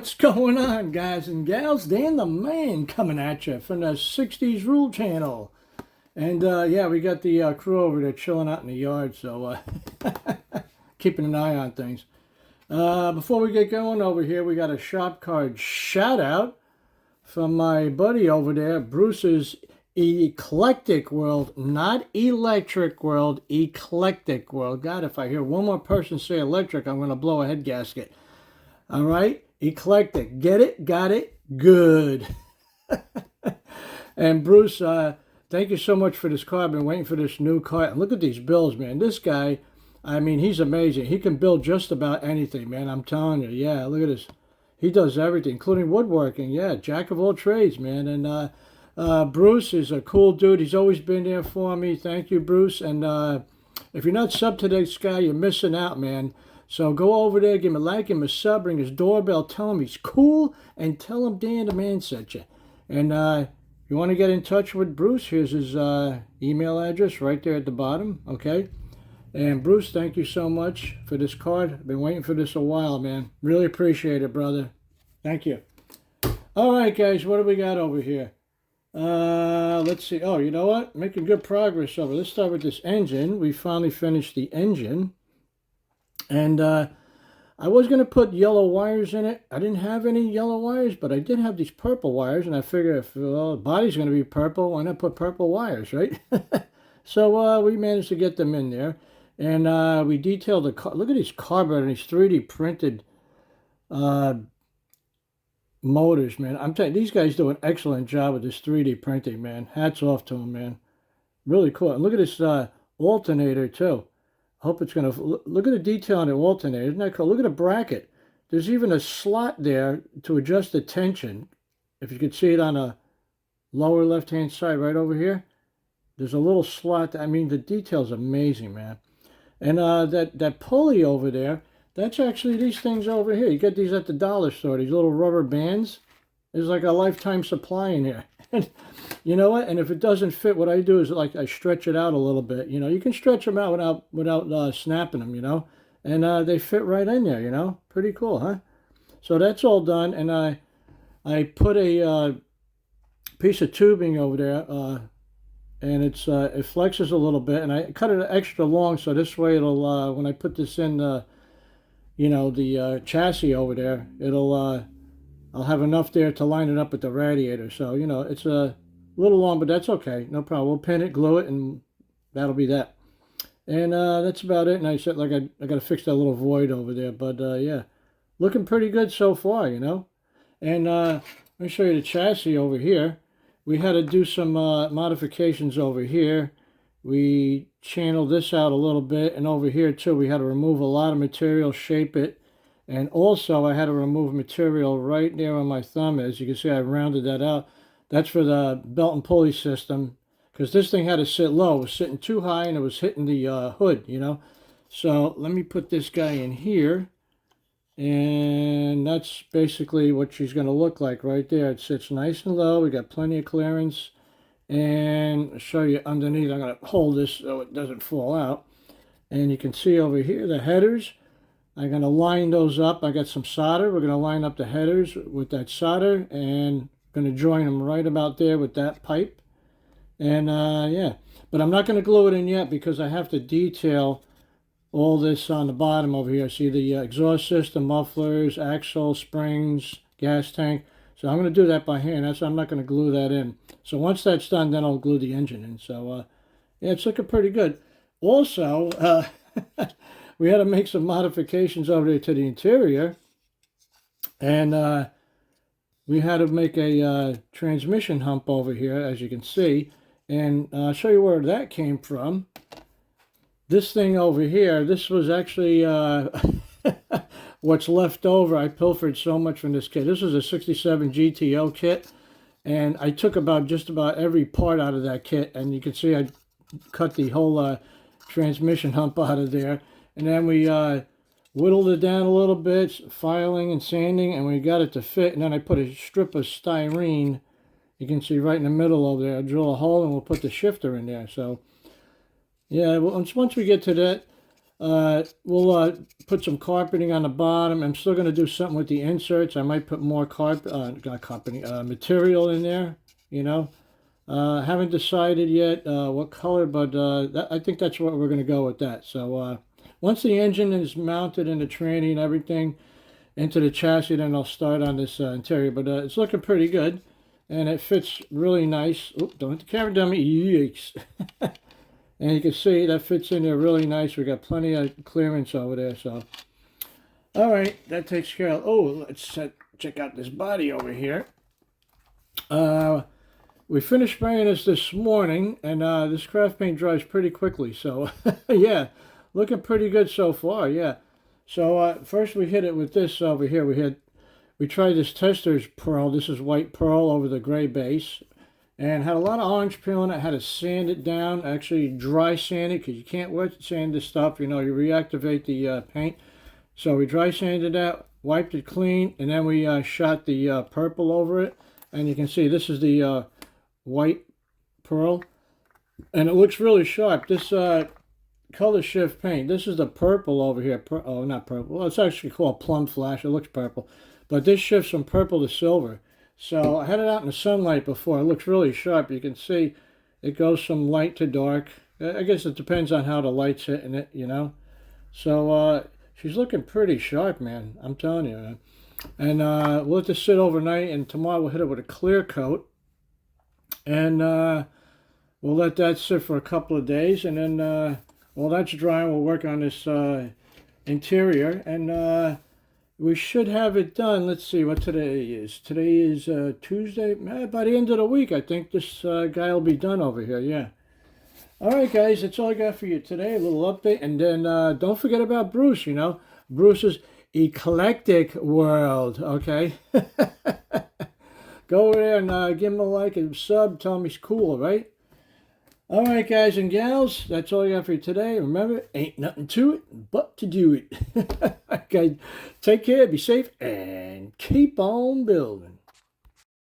What's going on, guys and gals? Dan the Man coming at you from the 60s Rule channel. And yeah, we got the crew over there chilling out in the yard, so keeping an eye on things. Before we get going over here, we got a shop card shout out from my buddy over there, Bruce's Eclectic-World, not Electric World, Eclectic-World. God, if I hear one more person say electric, I'm going to blow a head gasket. All right? Eclectic. Get it? Got it? Good. And Bruce, thank you so much for this card. I've been waiting for this new card. And look at these bills, man. This guy, I mean, he's amazing. He can build just about anything, man. I'm telling you. Yeah, look at this. He does everything, including woodworking. Yeah, jack of all trades, man. And Bruce is a cool dude. He's always been there for me. Thank you, Bruce. And if you're not subbed to this guy, you're missing out, man. So go over there, give him a like, give him a sub, ring his doorbell, tell him he's cool, and tell him Dan the Man sent you. And if you want to get in touch with Bruce, here's his email address right there at the bottom, okay? And Bruce, thank you so much for this card. I've been waiting for this a while, man. Really appreciate it, brother. Thank you. All right, guys, what do we got over here? Let's see. Oh, you know what? Making good progress over. Let's start with this engine. We finally finished the engine. And I was going to put yellow wires in it. I didn't have any yellow wires, but I did have these purple wires. And I figured if the body's going to be purple, why not put purple wires, right? So we managed to get them in there. And we detailed the car. Look at these carbon, these 3D printed motors, man. I'm telling you, these guys do an excellent job with this 3D printing, man. Hats off to them, man. Really cool. And look at this alternator, too. Hope it's going to, look at the detail on the alternator. Isn't that cool? Look at the bracket. There's even a slot there to adjust the tension. If you could see it on the lower left-hand side right over here, there's a little slot. I mean, the detail's amazing, man. And that pulley over there, that's actually these things over here. You get these at the dollar store, these little rubber bands. There's like a lifetime supply in here. You know what? And if it doesn't fit, what I do is like I stretch it out a little bit. You know, you can stretch them out without snapping them, you know. And they fit right in there, you know. Pretty cool, huh? So that's all done. And I put a piece of tubing over there, and it flexes a little bit. And I cut it extra long so this way it'll, when I put this in, you know, the chassis over there, it'll... I'll have enough there to line it up with the radiator. So, you know, it's a little long, but that's okay. No problem. We'll pin it, glue it, and that'll be that. And that's about it. And I said, like, I got to fix that little void over there. But, yeah, looking pretty good so far, you know. And let me show you the chassis over here. We had to do some modifications over here. We channeled this out a little bit. And over here, too, we had to remove a lot of material, shape it. And also, I had to remove material right there on my thumb. As you can see, I rounded that out. That's for the belt and pulley system, because this thing had to sit low. It was sitting too high, and it was hitting the hood, you know. So let me put this guy in here, and that's basically what she's going to look like right there. It sits nice and low. We got plenty of clearance. And I'll show you underneath. I'm going to hold this so it doesn't fall out. And you can see over here the headers. I'm going to line those up. I got some solder. We're going to line up the headers with that solder and going to join them right about there with that pipe. And yeah, but I'm not going to glue it in yet because I have to detail all this on the bottom over here. See the exhaust system, mufflers, axle, springs, gas tank. So I'm going to do that by hand. I'm not going to glue that in. So once that's done, then I'll glue the engine in. So yeah, it's looking pretty good. Also, we had to make some modifications over there to the interior, and we had to make a transmission hump over here, as you can see, and I'll show you where that came from. This thing over here, this was actually what's left over. I pilfered so much from this kit. This was a 67 GTO kit, and I took just about every part out of that kit, and you can see I cut the whole transmission hump out of there. And then we whittled it down a little bit, filing and sanding, and we got it to fit. And then I put a strip of styrene, you can see right in the middle over there. I'll drill a hole and we'll put the shifter in there. So, yeah, once we get to that, We'll put some carpeting on the bottom. I'm still going to do something with the inserts. I might put more not carpeting, material in there, you know. Haven't decided yet what color, but I think that's what we're going to go with that. So once the engine is mounted in the tranny and everything into the chassis, then I'll start on this interior. But it's looking pretty good, and it fits really nice. Oop, don't hit the camera dummy. Yikes. And you can see that fits in there really nice. We got plenty of clearance over there. So, all right, that takes care of. Oh, let's check out this body over here. We finished spraying this morning, and this craft paint dries pretty quickly. So, yeah, looking pretty good so far. Yeah. So first we hit it with this over here. We tried this Tester's pearl. This is white pearl over the gray base. And had a lot of orange peel in it. Had to sand it down, actually dry sand it, because you can't wet sand this stuff. You know, you reactivate the paint. So we dry sanded that, wiped it clean, and then we shot the purple over it. And you can see this is the white pearl. And it looks really sharp. This color shift paint, this is the purple over here. Oh, not purple. Well, it's actually called plum flash. It looks purple. But this shifts from purple to silver. So I had it out in the sunlight before. It looks really sharp. You can see it goes from light to dark. I guess it depends on how the light's hitting it, you know. So she's looking pretty sharp, man. I'm telling you, man. And we'll let this sit overnight, and tomorrow we'll hit it with a clear coat. And we'll let that sit for a couple of days. And then while that's drying, we'll work on this interior. And we should have it done. Let's see what today is. Today is Tuesday. By the end of the week, I think this guy will be done over here. Yeah. All right, guys. That's all I got for you today. A little update. And then don't forget about Bruce, you know. Bruce's Eclectic-World, okay? Go over there and give him a like and sub. Tell him he's cool, right? All right, guys and gals, that's all I got for you today. Remember, ain't nothing to it but to do it. Okay, take care, be safe, and keep on building.